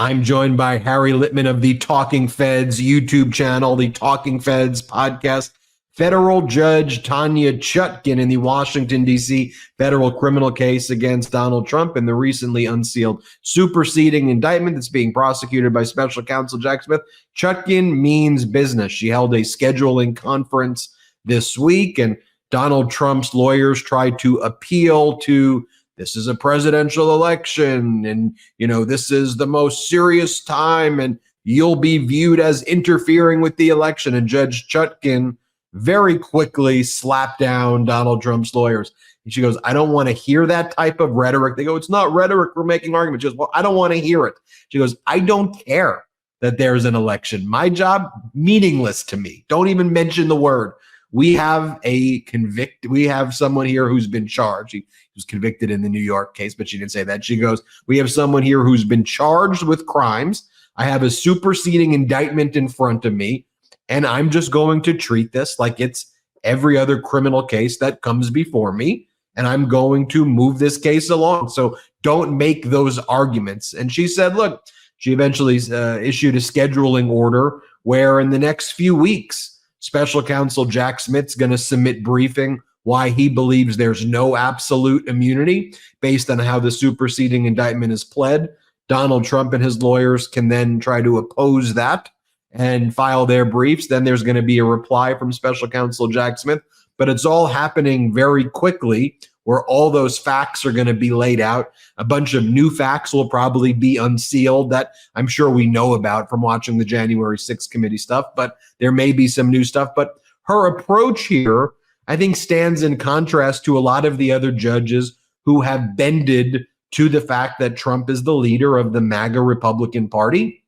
I'm joined by Harry Litman of the Talking Feds YouTube channel, the Talking Feds podcast. Federal Judge Tanya Chutkan in the Washington, D.C. federal criminal case against Donald Trump in the recently unsealed superseding indictment that's being prosecuted by Special Counsel Jack Smith. Chutkan means business. She held a scheduling conference this week, and Donald Trump's lawyers tried to appeal to this is a presidential election, and, this is the most serious time, and you'll be viewed as interfering with the election. And Judge Chutkan very quickly slapped down Donald Trump's lawyers. And she goes, I don't want to hear that type of rhetoric. They go, it's not rhetoric. We're making arguments. She goes, well, I don't want to hear it. She goes, I don't care that there's an election. My job, meaningless to me. Don't even mention the word. We have someone here who's been charged. He was convicted in the New York case, but she didn't say that. She goes, we have someone here who's been charged with crimes. I have a superseding indictment in front of me, and I'm just going to treat this like it's every other criminal case that comes before me, and I'm going to move this case along. So don't make those arguments. And she said, look, she eventually issued a scheduling order where in the next few weeks, Special Counsel Jack Smith's going to submit briefing why he believes there's no absolute immunity based on how the superseding indictment is pled. Donald Trump and his lawyers can then try to oppose that and file their briefs. Then there's going to be a reply from Special Counsel Jack Smith. But it's all happening very quickly, where all those facts are going to be laid out. A bunch of new facts will probably be unsealed that I'm sure we know about from watching the January 6th committee stuff, but there may be some new stuff. But her approach here, I think, stands in contrast to a lot of the other judges who have bended to the fact that Trump is the leader of the MAGA Republican Party.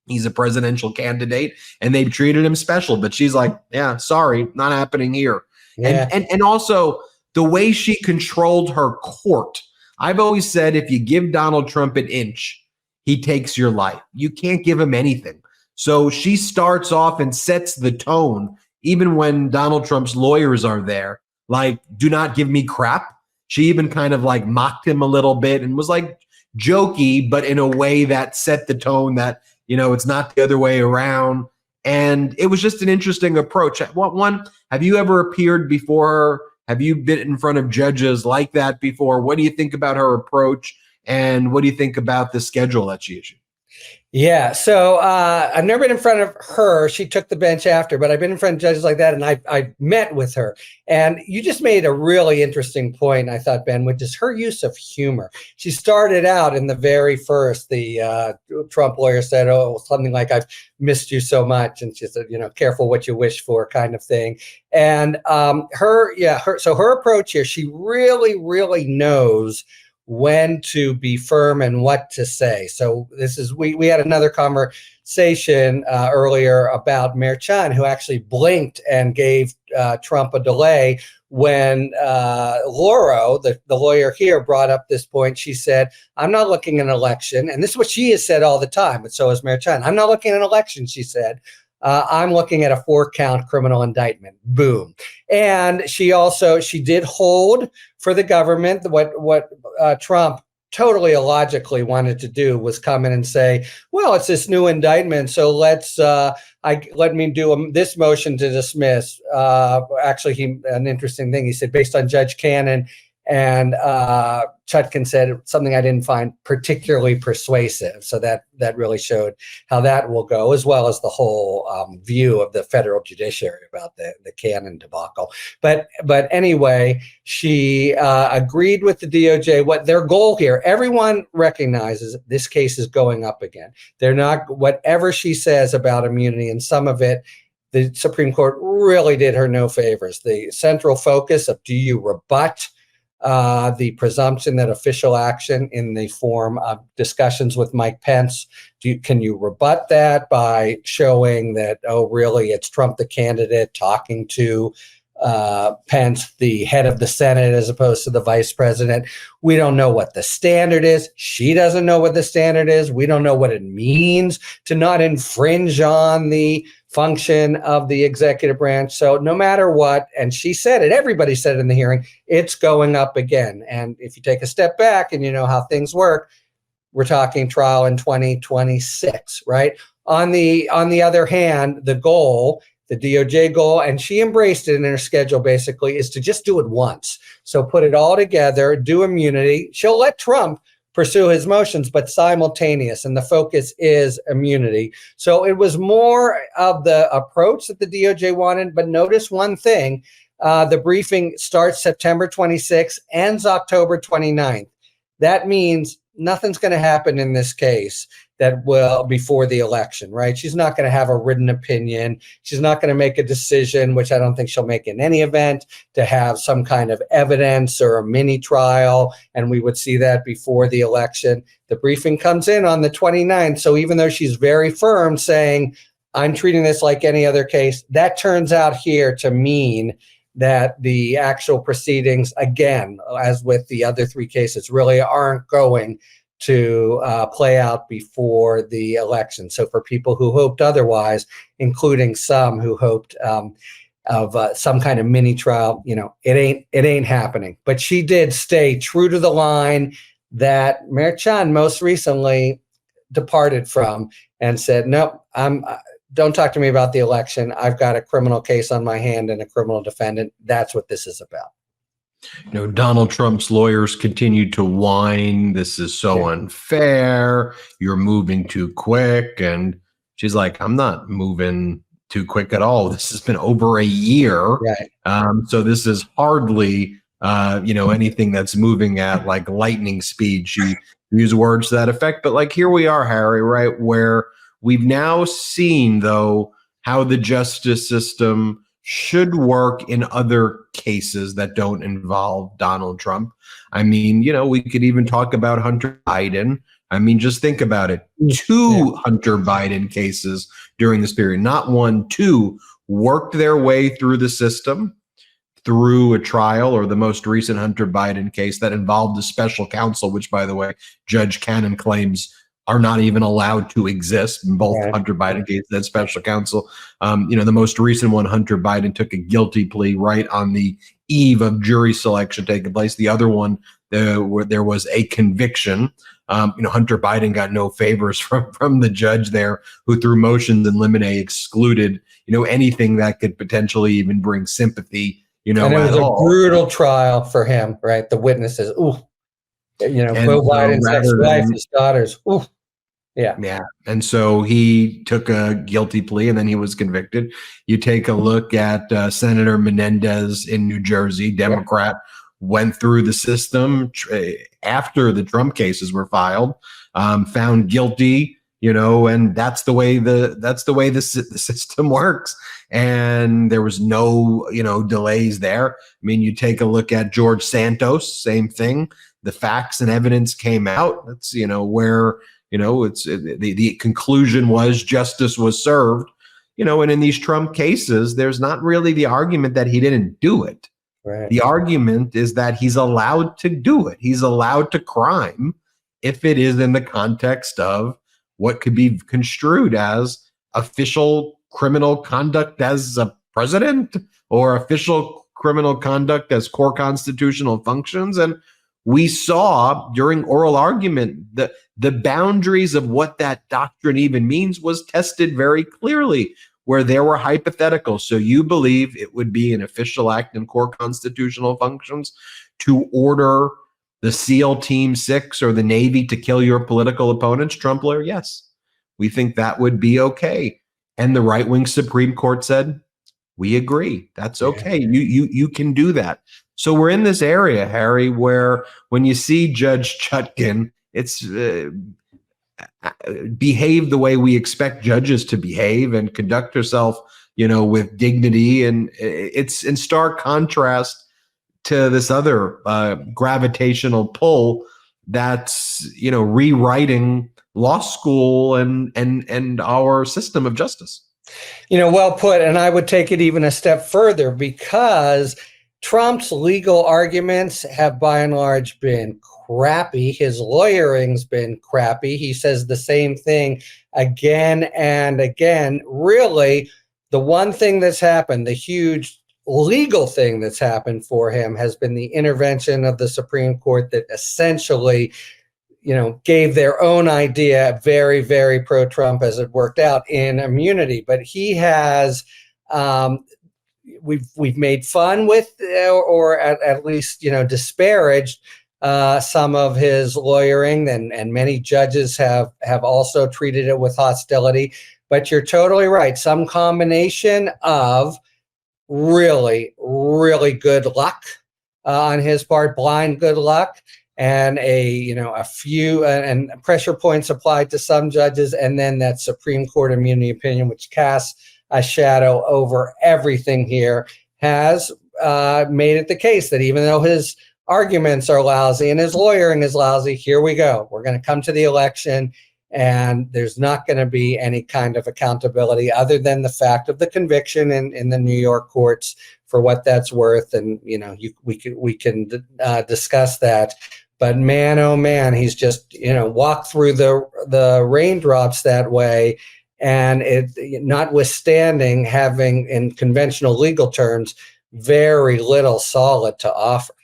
He's a presidential candidate, and they've treated him special. But she's like, yeah, sorry, not happening here. Yeah. And also, the way she controlled her court. I've always said if you give Donald Trump an inch, he takes your life. You can't give him anything. So she starts off and sets the tone, even when Donald Trump's lawyers are there, like, do not give me crap. She even kind of like mocked him a little bit and was like jokey, but in a way that set the tone that, it's not the other way around. And it was just an interesting approach. One, have you ever appeared before? Have you been in front of judges like that before? What do you think about her approach? And what do you think about the schedule that she issued? Yeah, so I've never been in front of her. She took the bench after, but I've been in front of judges like that, and I met with her. And you just made a really interesting point, I thought, Ben, which is her use of humor. She started out in the very first, the Trump lawyer said, oh, something like, I've missed you so much. And she said, careful what you wish for kind of thing. And her approach here, she really, really knows when to be firm and what to say. So we had another conversation earlier about Mayor Chan, who actually blinked and gave Trump a delay when Lauro, the lawyer here, brought up this point. She said, I'm not looking at an election. And this is what she has said all the time, but so has Mayor Chan. I'm not looking at an election, she said. I'm looking at a 4-count criminal indictment. Boom. And she did hold for the government. What Trump totally illogically wanted to do was come in and say, well, it's this new indictment, so let me do this motion to dismiss. Actually, an interesting thing, he said, based on Judge Cannon, and Chutkan said something I didn't find particularly persuasive. So that really showed how that will go, as well as the whole view of the federal judiciary about the Cannon debacle. But anyway, she agreed with the DOJ. What their goal here, everyone recognizes this case is going up again. They're not, whatever she says about immunity, and some of it, the Supreme Court really did her no favors. The central focus of, do you rebut the presumption that official action in the form of discussions with Mike Pence, can you rebut that by showing that, oh, really, it's Trump, the candidate, talking to Pence, the head of the Senate, as opposed to the vice president? We don't know what the standard is. She doesn't know what the standard is. We don't know what it means to not infringe on the function of the executive branch. So no matter what, and she said it, everybody said it in the hearing, it's going up again. And if you take a step back and you know how things work, we're talking trial in 2026, right? On the other hand, the goal, the DOJ goal, and she embraced it in her schedule basically, is to just do it once. So put it all together, do immunity. She'll let Trump pursue his motions, but simultaneous, and the focus is immunity. So it was more of the approach that the DOJ wanted, but notice one thing, the briefing starts September 26th, ends October 29th. That means nothing's going to happen in this case that will before the election, right? She's not going to have a written opinion. She's not going to make a decision, which I don't think she'll make in any event, to have some kind of evidence or a mini trial. And we would see that before the election. The briefing comes in on the 29th. So even though she's very firm saying, I'm treating this like any other case, that turns out here to mean that the actual proceedings, again, as with the other three cases, really aren't going to play out before the election. So for people who hoped otherwise, including some who hoped of some kind of mini trial, it ain't happening. But she did stay true to the line that Mayor Chan most recently departed from and said, nope, don't talk to me about the election. I've got a criminal case on my hand and a criminal defendant. That's what this is about. Donald Trump's lawyers continued to whine. This is so unfair. You're moving too quick. And she's like, I'm not moving too quick at all. This has been over a year. Right. So this is hardly, anything that's moving at like lightning speed. She used words to that effect. But like, here we are, Harry, right, where we've now seen, though, how the justice system should work in other cases that don't involve Donald Trump. I mean, we could even talk about Hunter Biden. I mean, just think about it. Two Hunter Biden cases during this period, not one, two, worked their way through the system through a trial, or the most recent Hunter Biden case that involved a special counsel, which, by the way, Judge Cannon claims are not even allowed to exist in both Hunter Biden cases and special counsel. The most recent one, Hunter Biden took a guilty plea right on the eve of jury selection taking place. The other one, where there was a conviction. Hunter Biden got no favors from the judge there, who through motions in limine excluded, anything that could potentially even bring sympathy, and it was a brutal trial for him, right? The witnesses, Joe Biden's ex-wife, his daughters, Yeah. And so he took a guilty plea and then he was convicted. You take a look at Senator Menendez in New Jersey, Democrat, went through the system after the Trump cases were filed, found guilty, and that's the way the system works. And there was no, delays there. I mean, you take a look at George Santos, same thing. The facts and evidence came out. That's, where, it's the conclusion was justice was served, and in these Trump cases, there's not really the argument that he didn't do it. Right. The argument is that he's allowed to do it. He's allowed to crime if it is in the context of what could be construed as official criminal conduct as a president, or official criminal conduct as core constitutional functions. And we saw during oral argument that the boundaries of what that doctrine even means was tested very clearly, where there were hypotheticals. So you believe it would be an official act in core constitutional functions to order the SEAL Team 6 or the Navy to kill your political opponents? Trump lawyer, yes, we think that would be okay. And the right-wing Supreme Court said, we agree. That's okay. You can do that. So we're in this area, Harry, where when you see Judge Chutkan, it's behave the way we expect judges to behave and conduct herself, with dignity. And it's in stark contrast to this other gravitational pull that's, rewriting law school and our system of justice. Well put. And I would take it even a step further, because Trump's legal arguments have by and large been crappy. His lawyering's been crappy. He says the same thing again and again. Really, the one thing that's happened, the huge legal thing that's happened for him, has been the intervention of the Supreme Court that essentially, gave their own idea, very, very pro-Trump as it worked out in immunity. But he has, we've made fun with, or at least, disparaged some of his lawyering, and many judges have also treated it with hostility. But you're totally right. Some combination of really, really good luck on his part, blind good luck, and a few and pressure points applied to some judges, and then that Supreme Court immunity opinion, which casts a shadow over everything here, has made it the case that even though his arguments are lousy and his lawyering is lousy, here we go. We're going to come to the election, and there's not going to be any kind of accountability other than the fact of the conviction in the New York courts, for what that's worth. And we can discuss that. But man, oh man, he's just walked through the raindrops that way, and it, notwithstanding having, in conventional legal terms, very little solid to offer.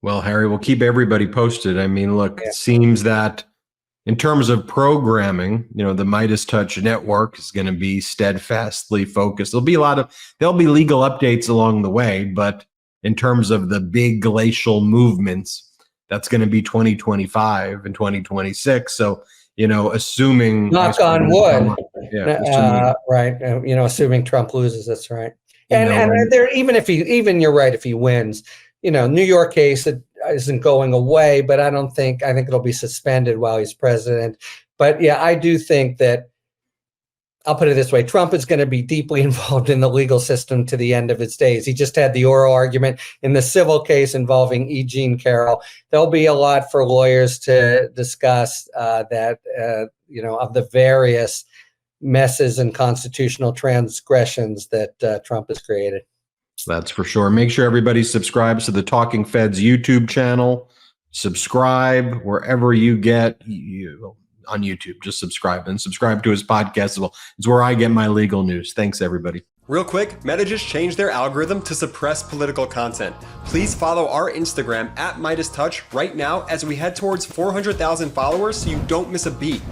Well, Harry, we'll keep everybody posted. I mean, look, It seems that in terms of programming, the MeidasTouch network is going to be steadfastly focused. There'll be legal updates along the way, but in terms of the big glacial movements, that's going to be 2025 and 2026. So, assuming, knock on wood, right? Assuming Trump loses, that's right. And there, even you're right, if he wins, New York case, it isn't going away, but I think it'll be suspended while he's president. But yeah, I do think that, I'll put it this way, Trump is going to be deeply involved in the legal system to the end of his days. He just had the oral argument in the civil case involving E. Jean Carroll. There'll be a lot for lawyers to discuss of the various messes and constitutional transgressions that Trump has created. That's for sure. Make sure everybody subscribes to the Talking Feds YouTube channel. Subscribe wherever you get on YouTube. Just subscribe, and subscribe to his podcast as well. It's where I get my legal news. Thanks, everybody. Real quick, Meta just changed their algorithm to suppress political content. Please follow our Instagram @MeidasTouch right now as we head towards 400,000 followers so you don't miss a beat.